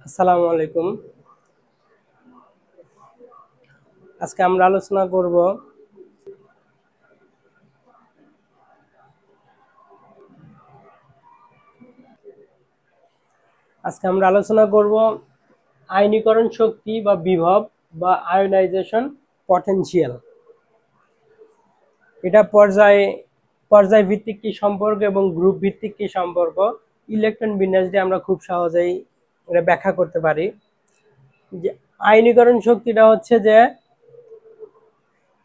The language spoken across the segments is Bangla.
আসসালামু আলাইকুম। আজকে আমরা আলোচনা করব আয়নীকরণ শক্তি বা বিভব বা আয়োনাইজেশন পটেনশিয়াল। এটা পর্যায় ভিত্তিক কি সম্পর্ক এবং গ্রুপ ভিত্তিক কি সম্পর্ক, ইলেকট্রন বিন্যাস দিয়ে আমরা খুব সহজেই এটা ব্যাখ্যা করতে পারি। যে আয়নীকরণ শক্তিটা হচ্ছে যে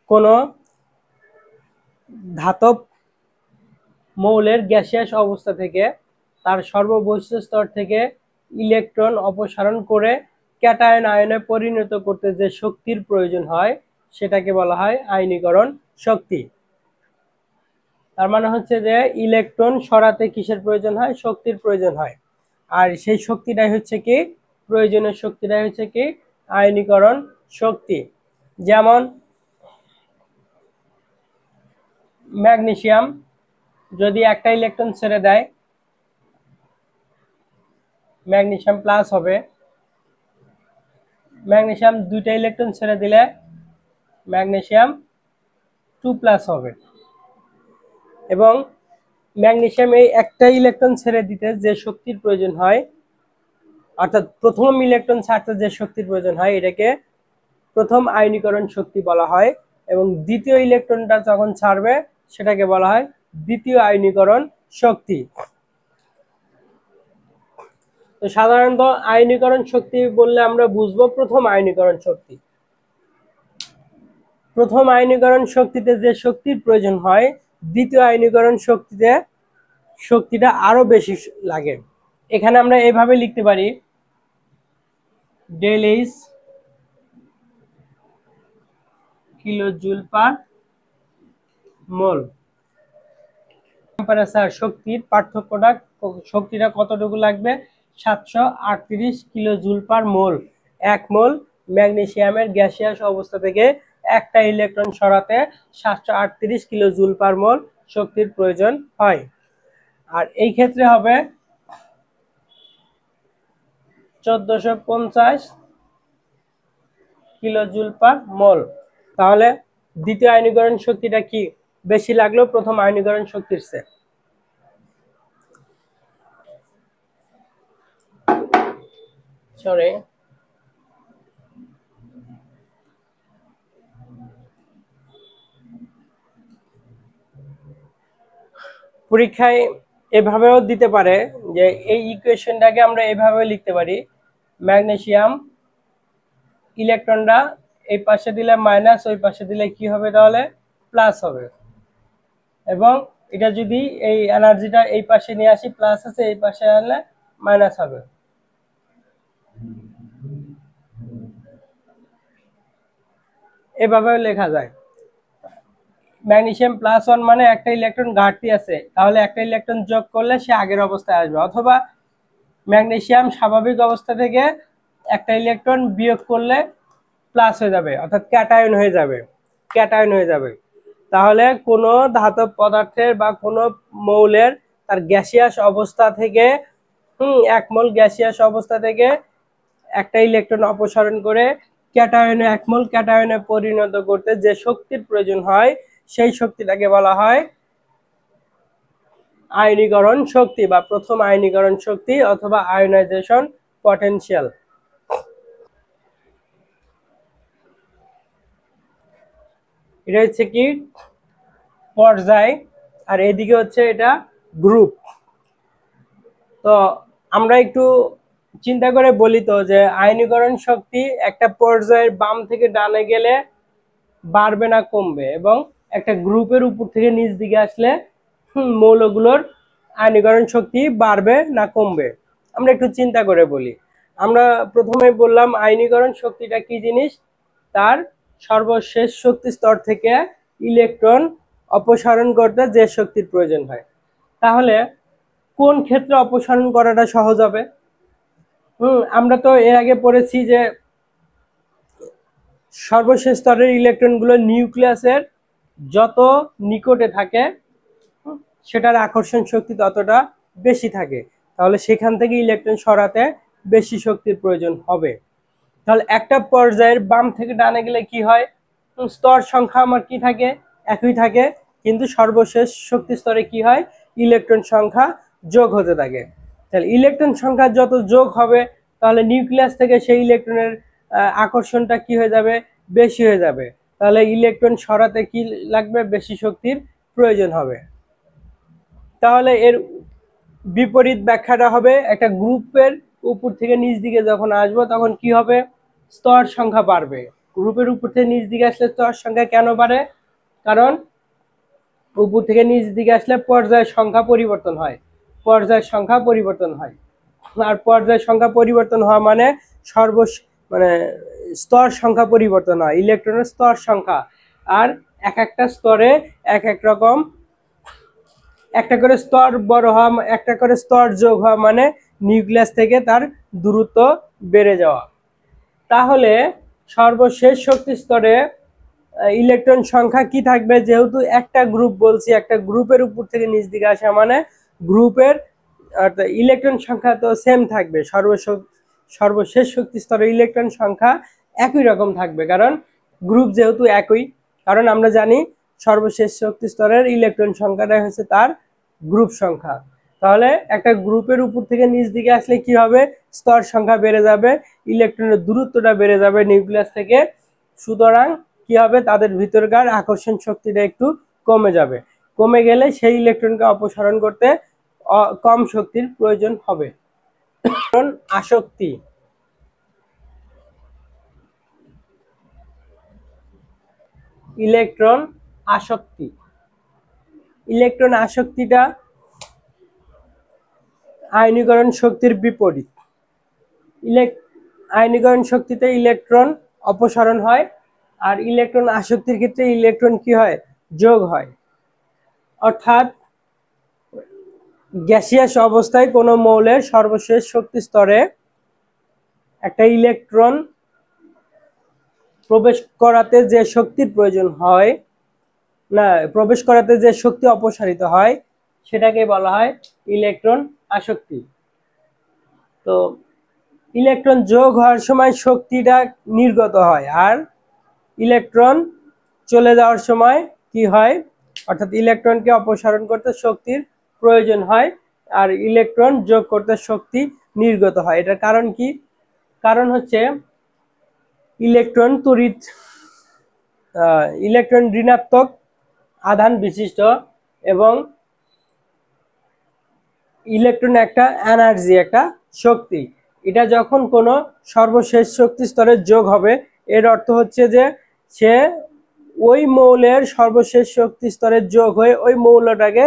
কোনো ধাতব মৌলের গ্যাসিয়াস অবস্থা থেকে তার সর্ববহিঃস্থ স্তর থেকে ইলেকট্রন অপসারণ করে ক্যাটায়ন আয়নে পরিণত করতে যে শক্তির প্রয়োজন হয় সেটাকে বলা হয় আয়নীকরণ শক্তি। তার মানে হচ্ছে যে ইলেকট্রন সরাতে কিসের প্রয়োজন হয়? শক্তির প্রয়োজন হয়। আর সেই শক্তিটাই হচ্ছে কি প্রয়োজনীয় শক্তিটাই হচ্ছে কি আয়নীকরণ শক্তি। যেমন ম্যাগনেসিয়াম যদি একটা ইলেকট্রন ছেড়ে দেয় ম্যাগনেসিয়াম প্লাস হবে, ম্যাগনেসিয়াম দুইটা ইলেকট্রন ছেড়ে দিলে ম্যাগনেসিয়াম 2+ হবে। এবং ম্যাগনেসিয়াম এই একটা ইলেকট্রন ছেড়ে দিতে যে শক্তির প্রয়োজন হয়, অর্থাৎ প্রথম ইলেকট্রন ছাড়তে যে শক্তির প্রয়োজন হয়, এটাকে প্রথম আয়নীকরণ শক্তি বলা হয়। এবং দ্বিতীয় ইলেকট্রনটা যখন ছাড়বে সেটাকে বলা হয় দ্বিতীয় আয়নীকরণ শক্তি। তো সাধারণত আয়নীকরণ শক্তি বললে আমরা বুঝবো প্রথম আয়নীকরণ শক্তি। প্রথম আয়নীকরণ শক্তিতে যে শক্তির প্রয়োজন হয়, দ্বিতীয় আয়নীকরণ শক্তিতে শক্তিটা আরো বেশি লাগে। এখানে আমরা এইভাবে লিখতে পারি, ডেল এইচ কিলোজুল পার মোল। টেম্পারেচার শক্তির পার্থক্যটা, শক্তিটা কতটুকু লাগবে? 738 কিলোজুল পার মোল। 1 মোল ম্যাগনেসিয়ামের গ্যাসিয়াস অবস্থা থেকে একটা ইলেকট্রন সরাতে 738 কিলোজুল পার মোল শক্তির প্রয়োজন হয়। আর এই ক্ষেত্রে হবে 1450 কিলোজুল পার মোল। তাহলে দ্বিতীয় আয়নীকরণ শক্তিটা কি বেশি লাগলো প্রথম আয়নীকরণ শক্তির চেয়ে? সরি, পরীক্ষায় এভাবেও দিতে পারে যে এই ইকুয়েশনটাকে আমরা এভাবে লিখতে পারি, ম্যাগনেসিয়াম ইলেকট্রনটা এই পাশে দিলে মাইনাস, ওই পাশে দিলে কি হবে? তাহলে প্লাস হবে। এবং এটা যদি এই এনার্জিটা এই পাশে নিয়ে আসি, প্লাস আছে, এই পাশে আনলে মাইনাস হবে। এভাবেও লেখা যায়। ম্যাগনেসিয়াম +1 মানে একটা ইলেকট্রন ঘাটতি আছে, তাহলে একটা ইলেকট্রন যোগ করলে সে আগের অবস্থায় আসবে। অথবা ম্যাগনেসিয়াম স্বাভাবিক অবস্থা থেকে একটা ইলেকট্রন বিয়োগ করলে প্লাস হয়ে যাবে, অর্থাৎ ক্যাটায়ন হয়ে যাবে। তাহলে কোনো ধাতব পদার্থের বা কোনো মৌলের তার গ্যাসিয়াস অবস্থা থেকে 1 মোল গ্যাসিয়াস অবস্থা থেকে একটা ইলেকট্রন অপসারণ করে ক্যাটায়নে 1 মোল ক্যাটায়নে পরিণত করতে যে শক্তির প্রয়োজন হয়, সেই শক্তিটাকে বলা হয় আয়নীকরণ শক্তি বা প্রথম আয়নীকরণ শক্তি অথবা আয়োনাইজেশন পটেনশিয়াল। এটা হচ্ছে কি পর্যায়, আর এদিকে হচ্ছে এটা গ্রুপ। তো আমরা একটু চিন্তা করে বলি তো যে আয়নীকরণ শক্তি একটা পর্যায়ের বাম থেকে ডানে গেলে বাড়বে না কমবে, এবং একটা গ্রুপের উপর থেকে নিচ দিকে আসলে মৌলগুলোর আয়নীকরণ শক্তি বাড়বে না কমবে। আমরা একটু চিন্তা করে বলি। আমরা প্রথমে বললাম আয়নীকরণ শক্তিটা কি জিনিস, তার সর্বশেষ শক্তি স্তর থেকে ইলেকট্রন অপসারণ করতে যে শক্তির প্রয়োজন হয়। তাহলে কোন ক্ষেত্রে অপসারণ করাটা সহজ হবে? আমরা তো এর আগে পড়েছি যে সর্বশেষ স্তরের ইলেকট্রনগুলো নিউক্লিয়াসের যত নিকটে থাকে সেটার আকর্ষণ শক্তি ততটা বেশি থাকে। তাহলে সেখান থেকে ইলেকট্রন সরাতে বেশি শক্তির প্রয়োজন হবে। তাহলে একটা পর্যায়ের বাম থেকে ডানে গেলে কি হয়, স্তর সংখ্যা আমার কি থাকে, একই থাকে, কিন্তু সর্বশেষ শক্তি স্তরে কি হয়, ইলেকট্রন সংখ্যা যোগ হতে থাকে। তাহলে ইলেকট্রন সংখ্যা যত যোগ হবে তাহলে নিউক্লিয়াস থেকে সেই ইলেকট্রনের আকর্ষণটা কি হয়ে যাবে, বেশি হয়ে যাবে। তাহলে ইলেকট্রন সরাতে কি লাগবে, বেশি শক্তির প্রয়োজন হবে। তাহলে এর বিপরীত ব্যাখ্যাটা হবে, একটা গ্রুপের উপর থেকে নিচ দিকে যখন আসবো তখন কি হবে, স্তর সংখ্যা বাড়বে। গ্রুপের উপর থেকে নিচ দিকে আসলে স্তর সংখ্যা কেন বাড়ে, কারণ উপর থেকে নিচ দিকে আসলে পর্যায়ের সংখ্যা পরিবর্তন হয়, পর্যায়ের সংখ্যা পরিবর্তন হয়। আর পর্যায়ের সংখ্যা পরিবর্তন হওয়া মানে মানে স্তর সংখ্যা পরিবর্তন হয়, ইলেকট্রনের স্তর সংখ্যা। আর এক একটা স্তরে এক এক রকম, একটা করে স্তর বড় হওয়া, একটা করে স্তর যোগ হওয়া মানে নিউক্লিয়াস থেকে তার দূরত্ব বেড়ে যাওয়া। তাহলে সর্বশেষ শক্তি স্তরে ইলেকট্রন সংখ্যা কি থাকবে, যেহেতু একটা গ্রুপ বলছি, একটা গ্রুপের উপর থেকে নিচ দিকে আসা মানে গ্রুপের ইলেকট্রন সংখ্যা তো সেম থাকবে, সর্বশেষ শক্তি স্তরে ইলেকট্রন সংখ্যা একই রকম থাকবে, কারণ গ্রুপ যেহেতু একই। কারণ আমরা জানি সর্বশেষ শক্তি স্তরের ইলেকট্রন সংখ্যাটাই হচ্ছে তার গ্রুপ সংখ্যা। তাহলে একটা গ্রুপের উপর থেকে নিচ দিকে আসলে কি হবে, স্তর সংখ্যা বেড়ে যাবে, ইলেকট্রনের দূরত্বটা বেড়ে যাবে নিউক্লিয়াস থেকে। সুতরাং কি হবে, তাদের ভিতরকার আকর্ষণ শক্তিটা একটু কমে যাবে। কমে গেলে সেই ইলেকট্রনকে অপসারণ করতে কম শক্তির প্রয়োজন হবে। আসক্তি, ইলেকট্রন আসক্তি, ইলেকট্রন আসক্তিটা আয়নীকরণ শক্তির বিপরীত। আয়নীকরণ শক্তিতে ইলেকট্রন অপসারণ হয়, আর ইলেকট্রন আসক্তির ক্ষেত্রে ইলেকট্রন কি হয়, যোগ হয়। অর্থাৎ গ্যাসিয়াস অবস্থায় কোনো মৌলের সর্বশেষ শক্তি স্তরে একটা ইলেকট্রন প্রবেশ করাতে যে শক্তির প্রয়োজন হয়, না প্রবেশ করাতে যে শক্তি অপসারিত হয় সেটাকে বলা হয় ইলেকট্রন আসক্তি। তো ইলেকট্রন যোগ হওয়ার সময় শক্তিটা নির্গত হয়, আর ইলেকট্রন চলে যাওয়ার সময় কি হয়, অর্থাৎ ইলেকট্রনকে অপসারণ করতে শক্তির প্রয়োজন হয়, আর ইলেকট্রন যোগ করতে শক্তি নির্গত হয়। এটার কারণ কি, কারণ হচ্ছে ইলেকট্রন তড়িৎ, ইলেকট্রন ঋণাত্মক আধান বিশিষ্ট, এবং ইলেকট্রন একটা এনার্জি, একটা শক্তি। এটা যখন কোনো সর্বশেষ শক্তি স্তরে যোগ হবে, এর অর্থ হচ্ছে যে সে ওই মৌলের সর্বশেষ শক্তি স্তরে যোগ হয়ে ওই মৌলটাকে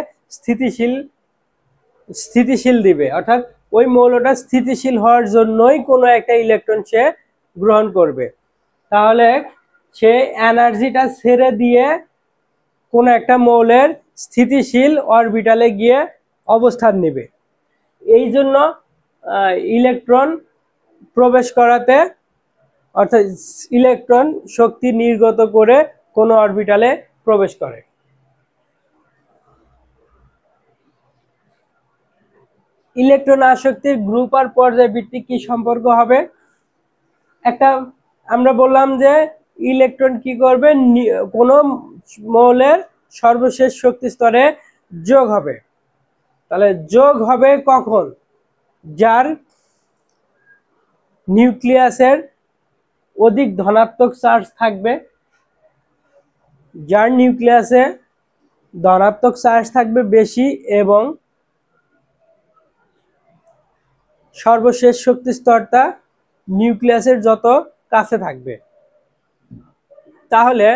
স্থিতিশীল দিবে। অর্থাৎ ওই মৌলটা স্থিতিশীল হওয়ার জন্যই কোনো একটা ইলেকট্রন সে গ্রহণ করবে। তাহলে সে এনার্জিটা ছেড়ে দিয়ে কোনো একটা মৌলের স্থিতিশীল অরবিটালে গিয়ে অবস্থান নেবে। এই জন্য ইলেকট্রন প্রবেশ করাতে, অর্থাৎ ইলেকট্রন শক্তি নির্গত করে কোনো অরবিটালে প্রবেশ করে। ইলেকট্রন আসক্তির গ্রুপ আর পর্যায় ভিত্তিক কি সম্পর্ক হবে, একটা আমরা বললাম যে ইলেকট্রন কি করবে, কোনো মৌলের সর্বশেষ শক্তি স্তরে যোগ হবে। তাহলে যোগ হবে কখন, যার নিউক্লিয়াসের অধিক ধনাত্মক চার্জ থাকবে, যার নিউক্লিয়াসে ধনাত্মক চার্জ থাকবে বেশি এবং সর্বশেষ শক্তি স্তরটা নিউক্লিয়াসের যত কাছে থাকবে। তাহলে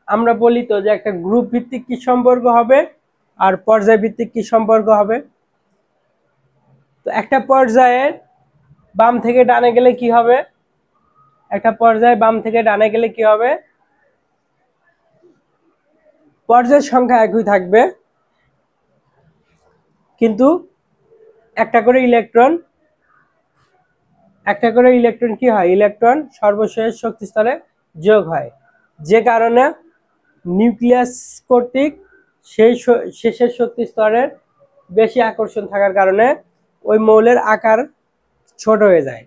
আমরা বলি তো যে একটা গ্রুপ ভিত্তিক কি সম্পর্ক হবে আর পর্যায় ভিত্তিক কি সম্পর্ক হবে। তো একটা পর্যায়ের বাম থেকে ডানে গেলে কি হবে, একটা পর্যায়ে বাম থেকে ডানে গেলে কি হবে, পর্যায়ের সংখ্যা একই থাকবে, কিন্তু একটা করে ইলেকট্রন কি হয়, ইলেকট্রন সর্বশেষ শক্তি স্তরে যোগ হয়, যে কারণে নিউক্লিয়াস কর্তৃক সেই শেষের শক্তি স্তরের বেশি আকর্ষণ থাকার কারণে ওই মৌলের আকার ছোট হয়ে যায়।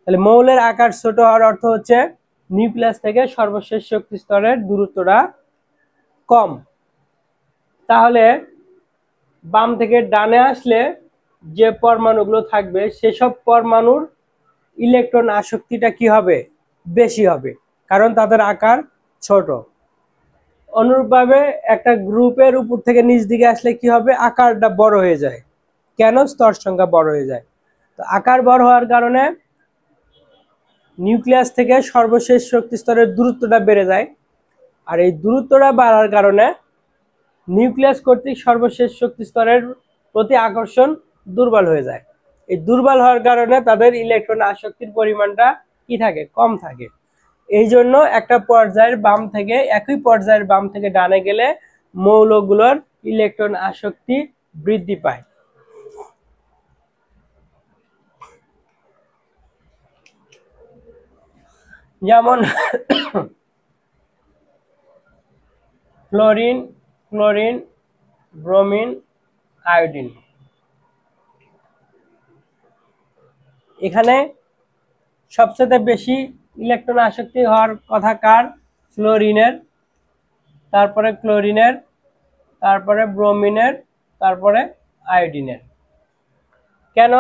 তাহলে মৌলের আকার ছোট হওয়ার অর্থ হচ্ছে নিউক্লিয়াস থেকে সর্বশেষ শক্তি স্তরের দূরত্বটা কম। তাহলে বাম থেকে ডানে আসলে যে পরমাণুগুলো থাকবে সেসব পরমাণুর ইলেকট্রন আসক্তিটা কি হবে? বেশি হবে, কারণ তাদের আকার ছোট। অনুরূপভাবে একটা গ্রুপের উপর থেকে নিচ দিকে আসলে কি হবে? আকারটা বড় হয়ে যায়। কেন? স্তর সংখ্যা বড় হয়ে যায়। তো আকার বড় হওয়ার কারণে নিউক্লিয়াস থেকে সর্বশেষ শক্তি স্তরের দূরত্বটা বেড়ে যায়, আর এই দূরত্বটা বাড়ার কারণে নিউক্লিয়াস কর্তৃক সর্বশেষ শক্তি স্তরের প্রতি আকর্ষণ দুর্বল হয়ে যায়। এই দুর্বল হওয়ার কারণে তাদের ইলেকট্রন আসক্তির পরিমাণটা কি থাকে? কম থাকে। এই জন্য একটা পর্যায়ের বাম থেকে, একই পর্যায়ের বাম থেকে ডানে গেলে মৌলগুলোর ইলেকট্রন আসক্তি বৃদ্ধি পায়। যেমন ফ্লোরিন, ক্লোরিন, ব্রোমিন, আয়োডিন। এখানে সবচেয়ে বেশি ইলেকট্রন আসক্তি হওয়ার কথা কার? ফ্লোরিনের, তারপরে ক্লোরিনের, তারপরে ব্রোমিনের, তারপরে আয়োডিনের। কেন?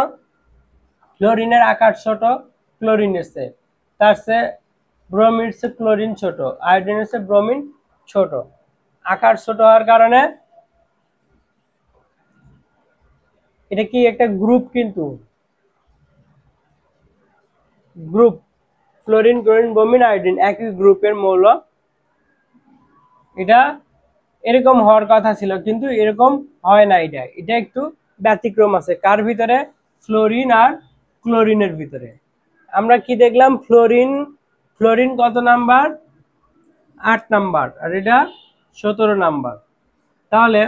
ফ্লোরিনের আকার ছোট ক্লোরিনের চেয়ে, তার চেয়ে ব্রোমিনের চেয়ে ক্লোরিন ছোট, আয়োডিনের চেয়ে ব্রোমিন ছোট। আকার ছোট হওয়ার কারণে এটা কি একটা গ্রুপ, কিন্তু group fluorine, chlorine, bromine, iodine একই গ্রুপের মৌল। এটা এরকম হওয়ার কথা ছিল, কিন্তু এরকম হয় না। এটা একটু ব্যতিক্রম আছে। কার ভিতরে? ফ্লোরিন আর ক্লোরিনের ভিতরে। আমরা কি দেখলাম? ফ্লোরিন কত নাম্বার? 8 নাম্বার, আর এটা 17 নাম্বার। তাহলে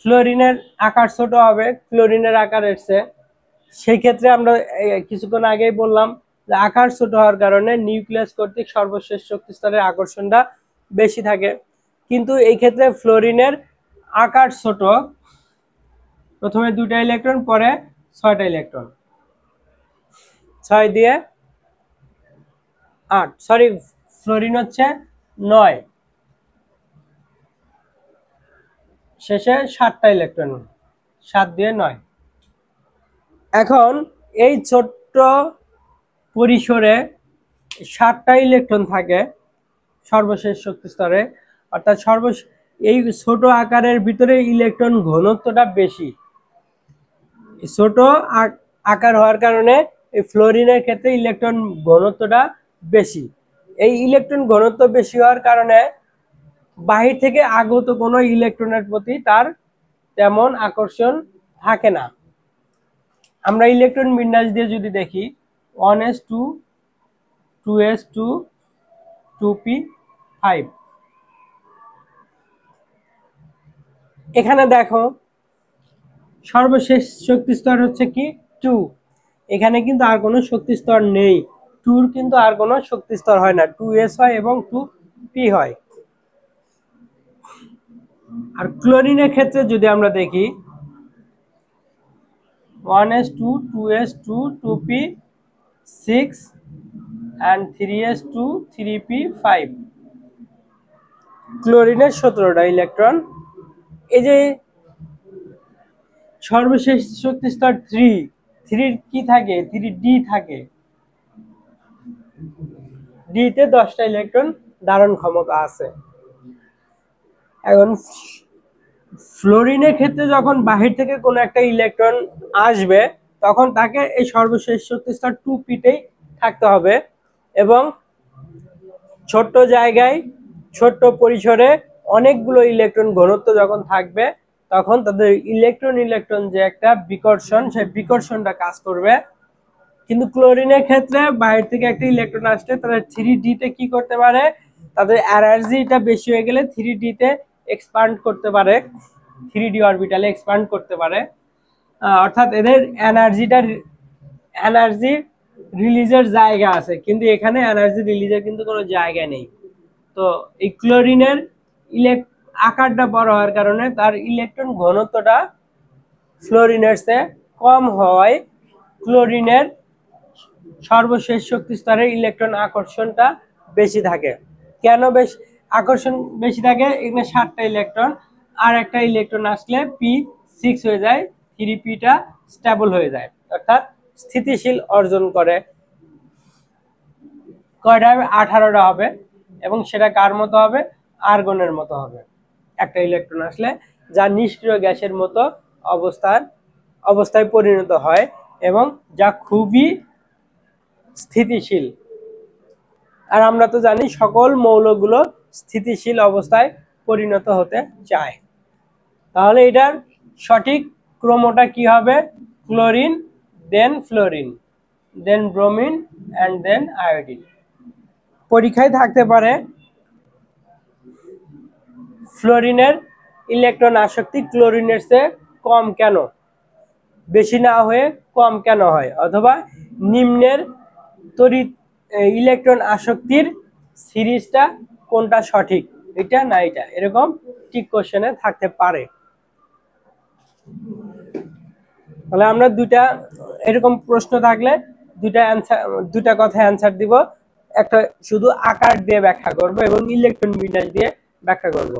ফ্লোরিনের আকার ছোট হবে ক্লোরিনের আকারের চেয়ে। সেই ক্ষেত্রে আমরা কিছুক্ষণ আগেই বললাম যে আকার ছোট হওয়ার কারণে নিউক্লিয়াস কর্তৃক সর্বশেষ শক্তি স্তরের আকর্ষণটা বেশি থাকে। কিন্তু এই ক্ষেত্রে ফ্লোরিনের আকার ছোট, প্রথমে 2টা ইলেকট্রন, পরে 6টা ইলেকট্রন, 6 দিয়ে 8, সরি ফ্লোরিন হচ্ছে 9, শেষে 7টা ইলেকট্রন, 7 দিয়ে 9। এখন এই ছোট্ট পরিসরে 7টা ইলেকট্রন থাকে সর্বশেষ শক্তি স্তরে, অর্থাৎ এই ছোট আকারের ভিতরে ইলেকট্রন ঘনত্বটা বেশি। ছোট আকার হওয়ার কারণে এই ফ্লোরিনের ক্ষেত্রে ইলেকট্রন ঘনত্বটা বেশি। এই ইলেকট্রন ঘনত্ব বেশি হওয়ার কারণে বাহির থেকে আগত কোনো ইলেকট্রনের প্রতি তার তেমন আকর্ষণ থাকে না। আমরা ইলেকট্রন বিন্যাস দিয়ে যদি দেখি 1s2, 2s2, 2p5, এখানে দেখো সর্বশেষ শক্তি স্তর হচ্ছে কি? 2। এখানে কিন্তু আর কোনো শক্তি স্তর নেই। 2 কিন্তু আর কোনো শক্তি স্তর হয় না, 2s হয় এবং 2p হয়। আর ক্লোরিনের ক্ষেত্রে যদি আমরা দেখি 1s2, 2s2, 2p6 and 3s2, 3p5। ক্লোরিনের 17টা electron. এই যে সর্বশেষ শক্তি স্তর 3 কি থাকে? 3d থাকে। d তে 10টা ইলেকট্রন ধারণ ক্ষমতা আছে। এখন ফ্লোরিনের ক্ষেত্রে যখন বাহির থেকে কোনো একটা ইলেকট্রন আসবে তখন তাকে এই সর্বশেষ শক্তি স্তর 2p তেই থাকতে হবে, এবং ছোট্ট জায়গায় ছোট্ট পরিসরে অনেকগুলো ইলেকট্রন ঘনত্ব যখন থাকবে তখন তাদের ইলেকট্রন যে একটা বিকর্ষণ, সেই বিকর্ষণটা কাজ করবে। কিন্তু ক্লোরিনের ক্ষেত্রে বাইরে থেকে একটা ইলেকট্রন আসলে তারা 3d তে কি করতে পারে? তাদের এনার্জিটা বেশি হয়ে গেলে 3d তে এক্সপান্ড করতে পারে, 3d অরবিটালে এক্সপান্ড করতে পারে। অর্থাৎ এদের এনার্জি রিলিজের জায়গা আছে, কিন্তু এখানে এনার্জি রিলিজের কিন্তু কোনো জায়গা নেই। তো এই ক্লোরিনের আকারটা বড় হওয়ার কারণে তার ইলেকট্রন ঘনত্বটা ফ্লোরিনের চেয়ে কম হয়। ক্লোরিনের সর্বশেষ শক্তি স্তরের ইলেকট্রন আকর্ষণটা বেশি থাকে। কেন আকর্ষণ বেশি থাকে? এখানে 7টা ইলেকট্রন, আর একটা ইলেকট্রন আসলে p6 হয়ে যায়, 3p-টা স্টেবল হয়ে যায়, অর্থাৎ স্থিতিশীল অর্জন করে। কয়টা হবে? 18টা হবে, এবং সেটা কার মতো হবে? আর্গনের মতো হবে। একটা ইলেকট্রন আসলে যা নিষ্ক্রিয় গ্যাসের মতো অবস্থায় পরিণত হয় এবং যা খুবই স্থিতিশীল। আর আমরা তো জানি সকল মৌলগুলো স্থিতিশীল অবস্থায় পরিণত হতে চায়। তাহলে এটার সঠিক ক্রমটা কি হবে? Chlorine, then fluorine, then bromine, and then iodine. পরীক্ষায় থাকতে পারে ফ্লোরিনের ইলেকট্রন আসক্তি ক্লোরিনের চেয়ে কম কেন, বেশি না হয়ে কম কেন হয়, অথবা নিম্নের তড়িৎ ইলেকট্রন আসক্তির সিরিজটা কোনটা সঠিক, এটা না এটা, এরকম ঠিক কোশ্চেনে থাকতে পারে। তাহলে আমরা এরকম প্রশ্ন থাকলে দুটা কথায় অ্যান্সার দিব। একটা শুধু আকার দিয়ে ব্যাখ্যা করব এবং ইলেকট্রন বিন্যাস দিয়ে ব্যাখ্যা করব।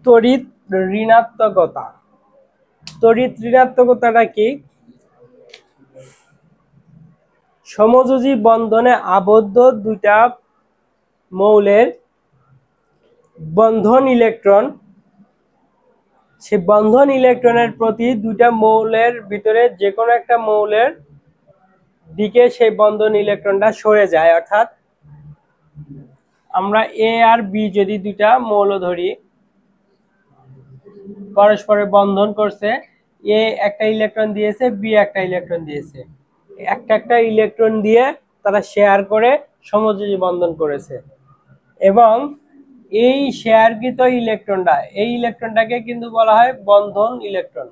তড়িৎ ঋণাত্মকতা। তড়িৎ ঋণাত্মকতাটা কি? সমযোজী বন্ধনে আবদ্ধ দুইটা মৌলের বন্ধন ইলেকট্রন, সে বন্ধন ইলেকট্রনের প্রতি দুইটা মৌলের ভিতরে যে কোনো একটা মৌলের দিকে সেই বন্ধন ইলেকট্রনটা সরে যায়। অর্থাৎ আমরা এ আর বি যদি দুইটা মৌল ধরি, পরস্পরের বন্ধন করছে, এ একটা ইলেকট্রন দিয়েছে, বি একটা ইলেকট্রন দিয়েছে, একটা ইলেকট্রন দিয়ে তারা শেয়ার করে সমযোজী বন্ধন করেছে, এবং এই শেয়ারকৃত এই ইলেকট্রনটাকে কিন্তু বলা হয় বন্ধন ইলেকট্রন।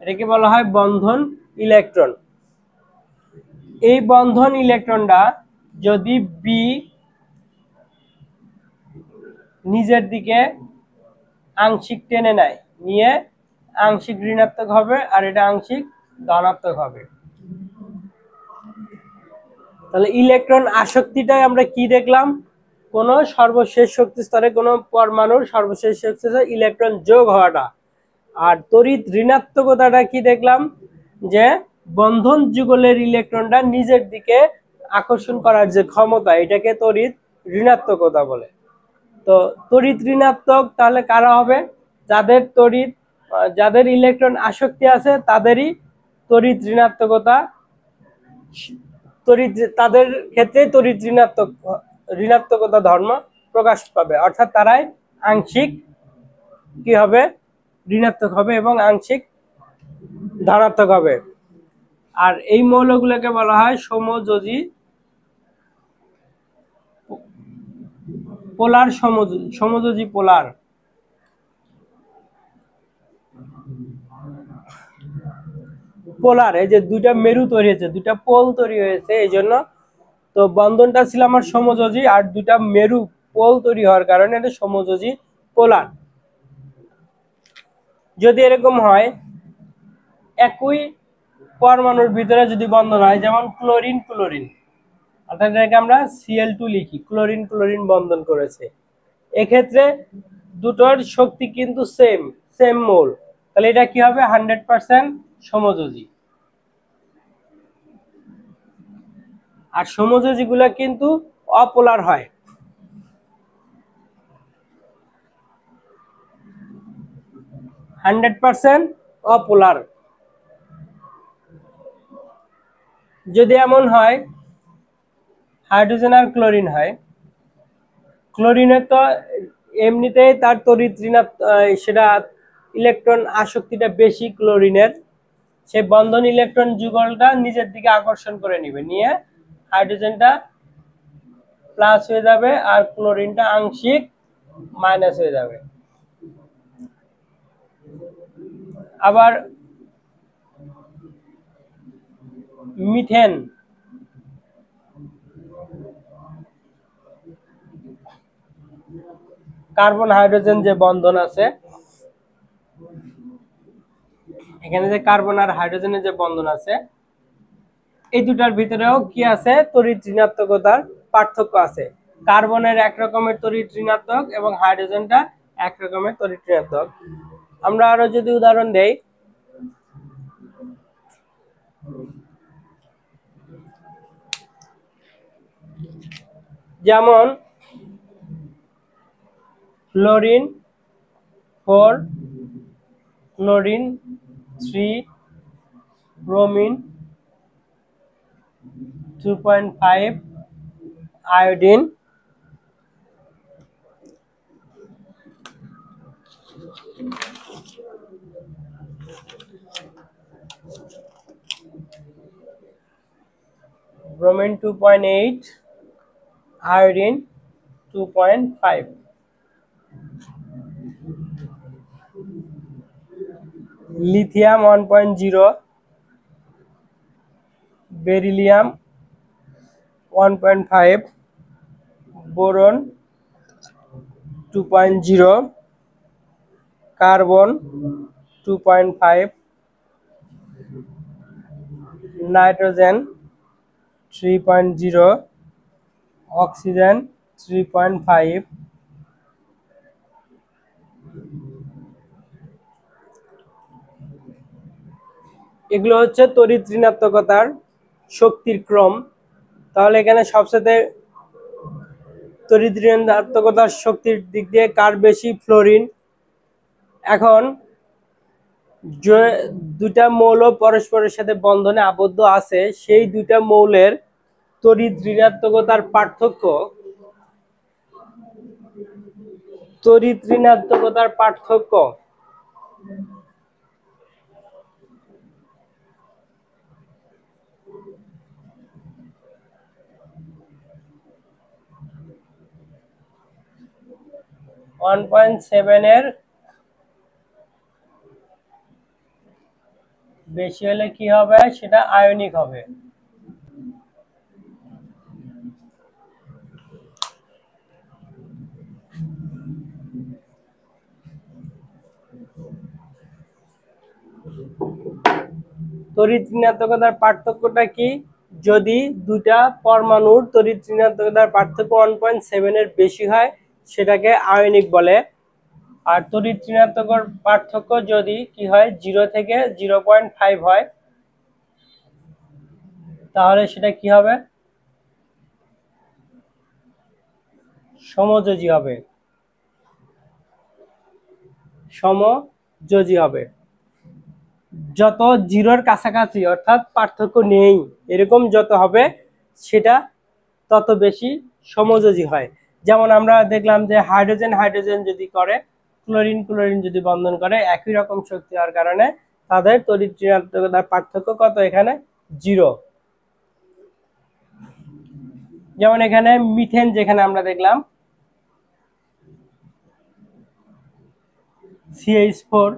এটাকে বলা হয় বন্ধন ইলেকট্রন। এই বন্ধন ইলেকট্রনটা যদি বি নিজের দিকে আংশিক টেনে নেয়, নিয়ে আংশিক ঋণাত্মক হবে আর এটা আংশিক ধনাত্মক হবে। তাহলে ইলেকট্রন আসক্তিটাই আমরা কি দেখলাম? কোন সর্বশেষ শক্তি স্তরে কোন পরমাণুর সর্বশেষ শক্তি স্তরে ইলেকট্রন যোগ হওয়াটা। আর তড়িৎ ঋণাত্মকতাটা কি দেখলাম? যে বন্ধন যুগলের ইলেকট্রনটা নিজের দিকে আকর্ষণ করার যে ক্ষমতা, এটাকে তড়িৎ ঋণাত্মকতা বলে। তো তড়িৎ ঋণাত্মক তাহলে কারা হবে? যাদের ইলেকট্রন আসক্তি আছে তাদেরই তড়িৎ ঋণাত্মকতা, তাদের ক্ষেত্রে তড়িৎ ঋণাত্মকতা ধর্ম প্রকাশ পাবে। অর্থাৎ তারাই আংশিক কি হবে? ঋণাত্মক হবে এবং আংশিক ধনাত্মক হবে। আর এই মৌলগুলোকে বলা হয় সমযোজী পোলার, সমযোজী পোলার। পোলার, এই যে দুইটা মেরু তৈরি হয়েছে, দুইটা পোল তৈরি হয়েছে, এই জন্য তো বন্ধনটা ছিল আমার সমযোজী, আর দুইটা মেরু পোল তৈরি হওয়ার কারণে এটা সমযোজী পোলার। যদি এরকম হয় একই পরমাণুর ভিতরে যদি বন্ধন হয়, যেমন ক্লোরিন ক্লোরিন, অর্থাৎ এটাকে আমরা Cl2 লিখি, ক্লোরিন ক্লোরিন বন্ধন করেছে, এক্ষেত্রে দুটোর শক্তি কিন্তু সেম মোল, তাহলে এটা কি হবে? 100% সমযোজী। আর সমযোজী গুলা কিন্তু অপোলার হয়। অপোলার। যদি এমন হয় হাইড্রোজেন আর ক্লোরিন হয়, ক্লোরিনের তো এমনিতেই তার তড়িৎ সেটা ইলেকট্রন আসক্তিটা বেশি ক্লোরিনের, সে বন্ধন ইলেকট্রন যুগলটা নিজের দিকে আকর্ষণ করে নিবে, নিয়ে হাইড্রোজেনটা প্লাস হয়ে যাবে আর ক্লোরিনটা আংশিক মাইনাস হয়ে যাবে। আবার মিথেন, কার্বন হাইড্রোজেন যে বন্ধন আছে, এখানে যে কার্বন আর হাইড্রোজেনের যে বন্ধন আছে, এই দুটার ভিতরেও কি আছে, তড়িৎ ঋণাত্মকতার পার্থক্য আছে। কার্বনের এক রকমের তড়িৎ ঋণাত্মক এবং হাইড্রোজেনটা এক রকমের তড়িৎ ঋণাত্মক। আমরা আরো যদি উদাহরণ দেই, যেমন fluorine 4, chlorine 3, bromine 2.5, iodine bromine 2.8, iodine 2.5। Lithium 1.0, beryllium 1.5, boron 2.0, carbon 2.5, nitrogen 3.0, oxygen 3.5। এগুলো হচ্ছে তড়িৎ ঋণাত্মকতার শক্তির ক্রম। তাহলে এখানে সবচেয়ে তড়িৎ ঋণাত্মকতার শক্তির দিক দিয়ে কার বেশি? ফ্লোরিন। এখন যে দুটা মৌল পরস্পরের সাথে বন্ধনে আবদ্ধ আছে, সেই দুইটা মৌলের তড়িৎ ঋণাত্মকতার পার্থক্য, তড়িৎ ঋণাত্মকতার পার্থক্য 1.7 এর বেশি হলে কি হবে? সেটা আয়নিক হবে। তড়িৎ ঋণাত্মকতার পার্থক্যটা কি? যদি দুটা পরমাণুর তড়িৎ ঋণাত্মকতার পার্থক্য 1.7 এর বেশি হয়, সেটাকে আয়নিক বলে। আর তড়িৎ ঋণাত্মকতার পার্থক্য যদি কি হয়, 0 থেকে 0.5 হয়, তাহলে সেটা কি হবে? সমযোজী হবে। সমযোজী হবে। যত জিরোর কাছাকাছি অর্থাৎ পার্থক্য নেই এরকম যত হবে, সেটা তত বেশি সমযোজী হয়। যেমন আমরা দেখলাম যে হাইড্রোজেন হাইড্রোজেন যদি করে, ক্লোরিন ক্লোরিন যদি বন্ধন করে, একই রকম শক্তি হওয়ার কারণে তাদের তড়িৎ ঋণাত্মকতার পার্থক্য কত? এখানে 0। যেমন এখানে মিথেন, যেখানে আমরা দেখলাম CH4,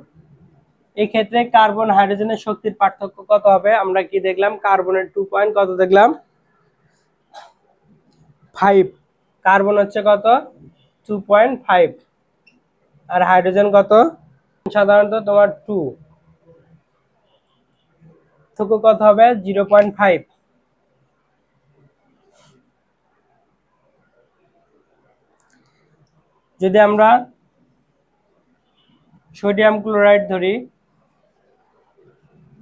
এই ক্ষেত্রে কার্বন হাইড্রোজেনের শক্তির পার্থক্য কত হবে? আমরা কি দেখলাম? কার্বনের 2 পয়েন্ট কত দেখলাম? 5। কার্বন হচ্ছে কত? 2.5। আর হাইড্রোজেন কত? সাধারণত তোমার 2, পার্থক্য কত হবে? 0.5। যদি আমরা সোডিয়াম ক্লোরাইড ধরি,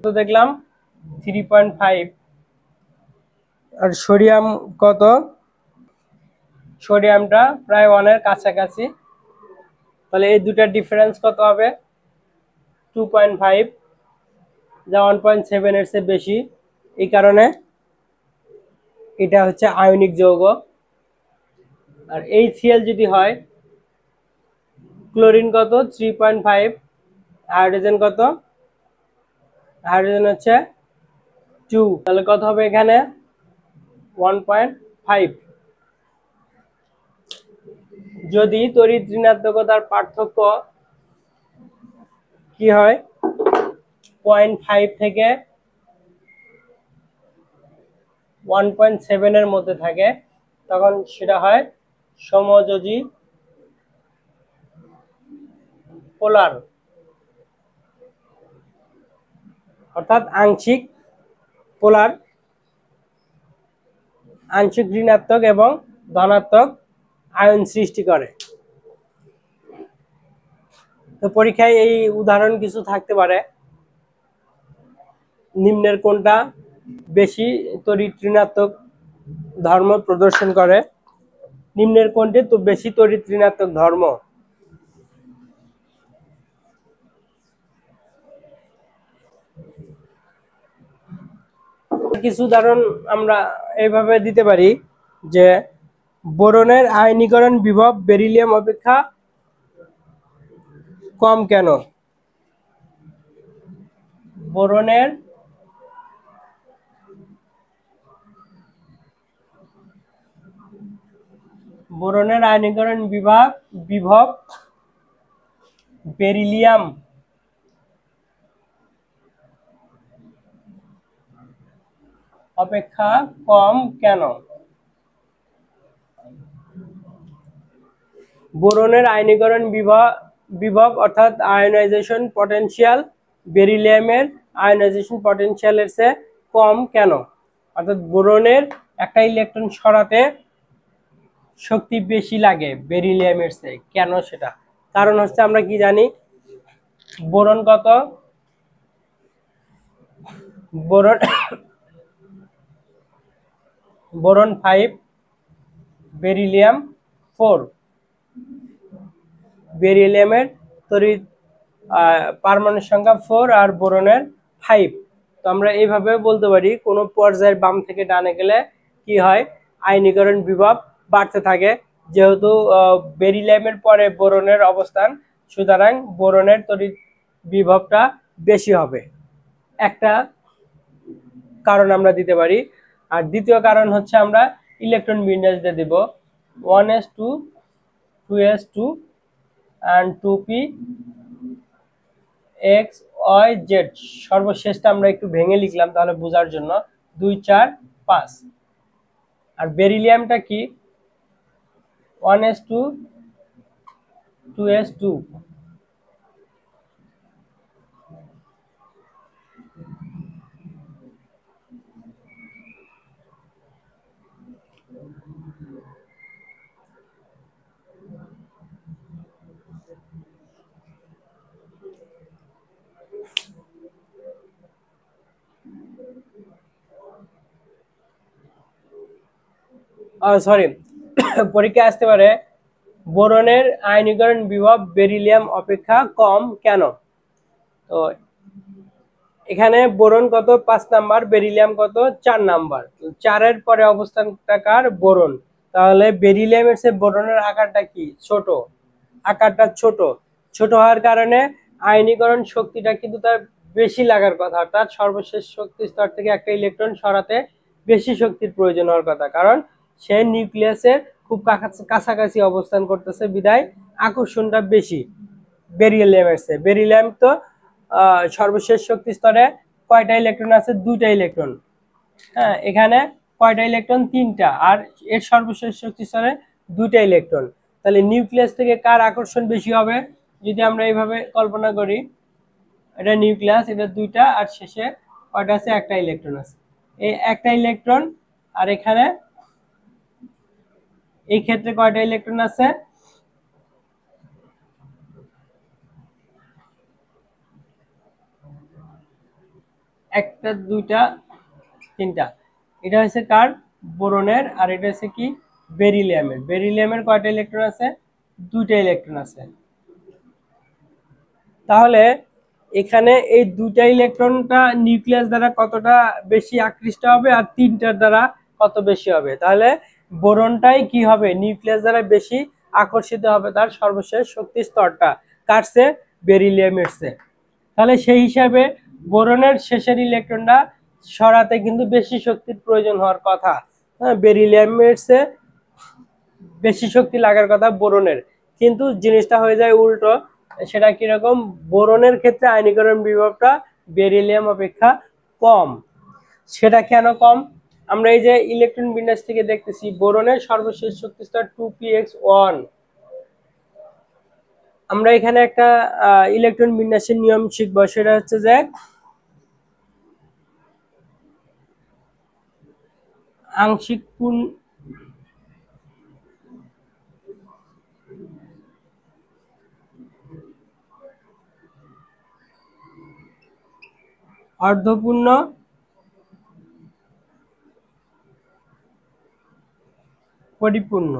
তো দেখলাম 3.5। আর সোডিয়াম কত? সোডিয়ামটা প্রায় 1 এর কাছাকাছি। তাহলে এই দুটার ডিফারেন্স কত হবে? 2.5, যা 1.7 এর চেয়ে বেশি। এই কারণে এটা হচ্ছে আয়নিক যৌগ। আর HCl যদি হয়, ক্লোরিন কত? 3.5, হাইড্রোজেন কত? হাইড্রোজেন হচ্ছে 2। তাহলে কত হবে এখানে? 1.5। যদি তড়িৎ ঋণাত্মকতার পার্থক্য কি হয় 0.5 থেকে 1.7 এর মধ্যে থাকে তখন সেটা হয় সমযোজী পোলার, অর্থাৎ আংশিক পোলার, আংশিক ঋণাত্মক এবং ধনাত্মক আয়ন সৃষ্টি করে। তো পরীক্ষায় এই উদাহরণ কিছু থাকতে পারে, নিম্নের কোনটা বেশি তড়িৎ ঋণাত্মক ধর্ম প্রদর্শন করে, নিম্নের কোনটি তো বেশি তড়িৎ ঋণাত্মক ধর্ম। কিছু উদাহরণ আমরা এইভাবে দিতে পারি যে বোরনের আয়নীকরণ বিভব বেরিলিয়াম অপেক্ষা কম কেন? বোরনের আয়নীকরণ বিভব বেরিলিয়াম অপেক্ষা কম কেন? বোরনের আয়নীকরণ বিভব অর্থাৎ আয়নাইজেশন পটেনশিয়াল বেরিলিয়ামের আয়নাইজেশন পটেনশিয়ালের চেয়ে কম কেন? অর্থাৎ বোরনের একটা ইলেকট্রন সরাতে শক্তি বেশি লাগে বেরিলিয়ামের চেয়ে, কেন সেটা? কারণ হচ্ছে আমরা কি জানি, বোরন কত, বোরন 5, বেরিলিয়াম 4। বেরিলিয়ামের তড়িৎ পারমাণবিক সংখ্যা 4 আর বোরনের 5। তো আমরা এইভাবে বলতে পারি কোন পর্যায়ের বাম থেকে ডানে গেলে কি হয়, আয়নীকরণ বিভব বাড়তে থাকে। যেহেতু বেরিলিয়ামের পরে বোরনের অবস্থান, সুতরাং বোরনের তড়িৎ বিভবটা বেশি হবে, একটা কারণ আমরা দিতে পারি। আর দ্বিতীয় কারণ হচ্ছে আমরা ইলেকট্রন বিন্যাস দিয়ে দিব 1s2 2s2 and 2p xyz। সর্বশেষটা আমরা একটু ভেঙে লিখলাম তাহলে বোঝার জন্য, 2 4 5। আর বেরিলিয়ামটা কি 1s2 2s2। সরি, পরীক্ষা আসতে পারে বোরনের আয়নীকরণ বিভব বেরিলিয়াম অপেক্ষা কম কেন? তো এখানে বোরন কত 5 নাম্বার, বেরিলিয়াম কত 4 নাম্বার। 4 এর পরে অবস্থানটা কার? বোরন। তাহলে বেরিলিয়ামের চেয়ে বোরনের আকারটা কি? ছোট, আকারটা ছোট। ছোট হওয়ার কারণে আয়নীকরণ শক্তিটা কিন্তু তার বেশি লাগার কথা, অর্থাৎ সর্বশেষ শক্তি স্তর থেকে একটা ইলেকট্রন সরাতে বেশি শক্তির প্রয়োজন হওয়ার কথা, কারণ সে নিউক্লিয়াসের খুব কাছাকাছি অবস্থান করতেছে, বিদায় আকর্ষণটা বেশি বেরিলিয়ামের চেয়ে। বেরিলিয়াম তো সর্বশেষ শক্তি স্তরে কয়টা ইলেকট্রন আছে? 2টা ইলেকট্রন। হ্যাঁ, এখানে কয়টা ইলেকট্রন? 3টা। আর এর সর্বশেষ শক্তি স্তরে 2টা ইলেকট্রন। তাহলে নিউক্লিয়াস থেকে কার আকর্ষণ বেশি হবে? যদি আমরা এইভাবে কল্পনা করি, এটা নিউক্লিয়াস, এটা 2টা, আর শেষে কয়টা আছে? একটা ইলেকট্রন আছে। এই একটা ইলেকট্রন, আর এখানে এই ক্ষেত্রে কয়টা ইলেকট্রন আছে? একটা, 2টা, 3টা। এটা হচ্ছে কার? বোরনের। আর এটা হচ্ছে কি? বেরিলিয়ামের। বেরিলিয়ামের কয়টা ইলেকট্রন আছে? 2টা ইলেকট্রন আছে। তাহলে এখানে এই 2টা ইলেকট্রনটা নিউক্লিয়াস দ্বারা কতটা বেশি আকৃষ্ট হবে, আর 3টার দ্বারা কত বেশি হবে? তাহলে বোরনটাই কি হবে? নিউক্লিয়াস দ্বারা বেশি আকর্ষিত হবে তার সর্বশেষ শক্তি স্তরটা, কার চেয়ে? বেরিলিয়ামের চেয়ে। তাহলে সেই হিসাবে বোরনের শেষের ইলেকট্রনটা সরাতে কিন্তু বেশি শক্তির প্রয়োজন হওয়ার কথা, হ্যাঁ, বেরিলিয়ামের চেয়ে বেশি শক্তি লাগার কথা বোরনের, কিন্তু জিনিসটা হয়ে যায় উল্টো। সেটা কিরকম, বোরনের ক্ষেত্রে আয়নীকরণ বিভবটা বেরিলিয়াম অপেক্ষা কম। সেটা কেন কম, আমরা এই যে ইলেকট্রন বিন্যাস থেকে দেখতেছি বোরনের সর্বশেষ শক্তি স্তর 2px1। আমরা এখানে একটা ইলেকট্রন বিন্যাসের নিয়ম শিখবো, সেটা হচ্ছে যে আংশিক অর্ধপূর্ণ পরিপূর্ণ।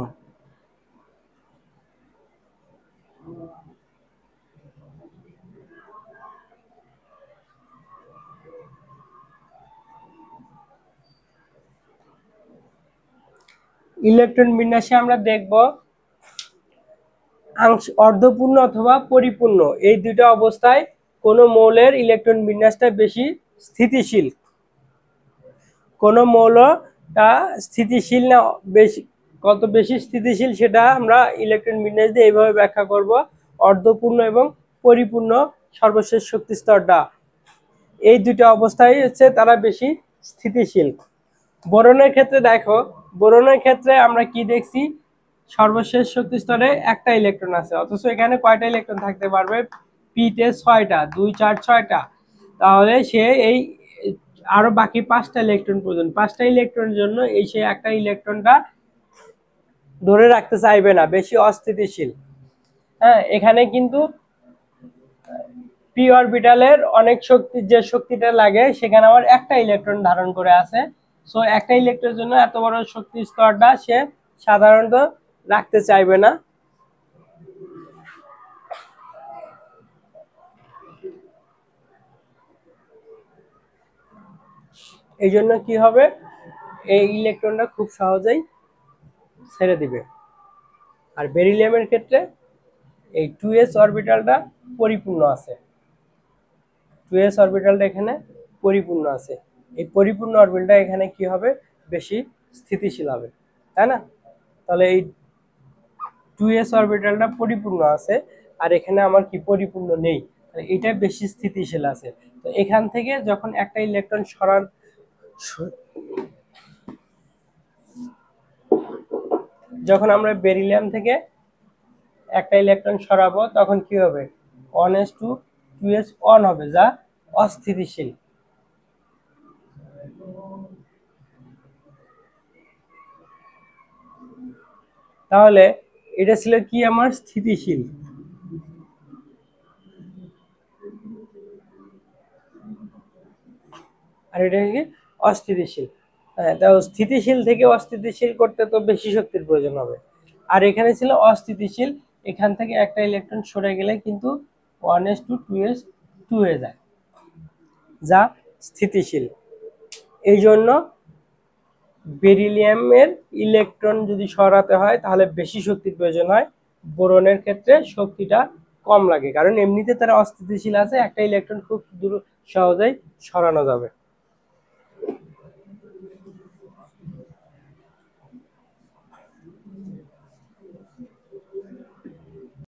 ইলেকট্রন বিন্যাসে আমরা দেখব অর্ধপূর্ণ অথবা পরিপূর্ণ, এই দুটো অবস্থায় কোন মৌলের ইলেকট্রন বিন্যাসটা বেশি স্থিতিশীল, কোন মৌলটা স্থিতিশীল না বেশি, কত বেশি স্থিতিশীল সেটা আমরা ইলেকট্রন বিন্যাস দিয়ে এইভাবে ব্যাখ্যা করব। অর্ধপূর্ণ এবং পরিপূর্ণ সর্বশেষ শক্তি স্তরটা, এই দুটো অবস্থায় হচ্ছে তারা বেশি স্থিতিশীল। বোরনের ক্ষেত্রে দেখো, বোরনের ক্ষেত্রে আমরা কি দেখছি, সর্বশেষ শক্তি স্তরে একটা ইলেকট্রন আছে, অথচ এখানে কয়টা ইলেকট্রন থাকতে পারবে, পিতে 6টা, 2 4 6টা। তাহলে সে এই আরো বাকি 5টা ইলেকট্রন প্রয়োজন, 5টা ইলেকট্রনের জন্য এই সে একটা ইলেকট্রনটা ধরে রাখতে চাইবে না, বেশি অস্থিতিশীল। হ্যাঁ, এখানে কিন্তু পি অরবিটালের অনেক শক্তি, যে শক্তিটা লাগে সেখানে আমার একটা ইলেকট্রন ধারণ করে আছে। সো একটা ইলেকট্রনের জন্য এত বড় শক্তি স্তরটা সে সাধারণত রাখতে চাইবে না। এই জন্য কি হবে, এই ইলেকট্রনটা খুব সহজেই ছেড়ে দিবে। আর বেরিলিয়ামের ক্ষেত্রে এই 2s অরবিটালটা পরিপূর্ণ আছে, 2s অরবিটালটা এখানে পরিপূর্ণ আছে, এই পরিপূর্ণ অরবিটালটা এখানে কি হবে, বেশি স্থিতিশীল হবে, তাই না? তাহলে এই 2s অরবিটালটা পরিপূর্ণ আছে আর এখানে আমার কি পরিপূর্ণ নেই, তাহলে এটা বেশি স্থিতিশীল আছে। তো এখান থেকে যখন একটা ইলেকট্রন যখন আমরা বেরিলিয়াম থেকে একটা ইলেকট্রন সরাবো তখন কি হবে, 1s2 অন হবে, যা অস্থিতিশীল। তাহলে এটা ছিল কি, আমার স্থিতিশীল। আর এটা কি, অস্থিতিশীল। হ্যাঁ, তাও স্থিতিশীল থেকে অস্থিতিশীল করতে তো বেশি শক্তির প্রয়োজন হবে। আর এখানে ছিল অস্থিতিশীল, এখান থেকে একটা ইলেকট্রন সরে গেলে কিন্তু 1s2 হয়ে যায়, যা স্থিতিশীল। এই জন্য বেরিলিয়ামের ইলেকট্রন যদি সরাতে হয় তাহলে বেশি শক্তির প্রয়োজন হয়, বোরনের ক্ষেত্রে শক্তিটা কম লাগে, কারণ এমনিতে তারা অস্থিতিশীল আছে, একটা ইলেকট্রন খুব সহজেই সরানো যাবে।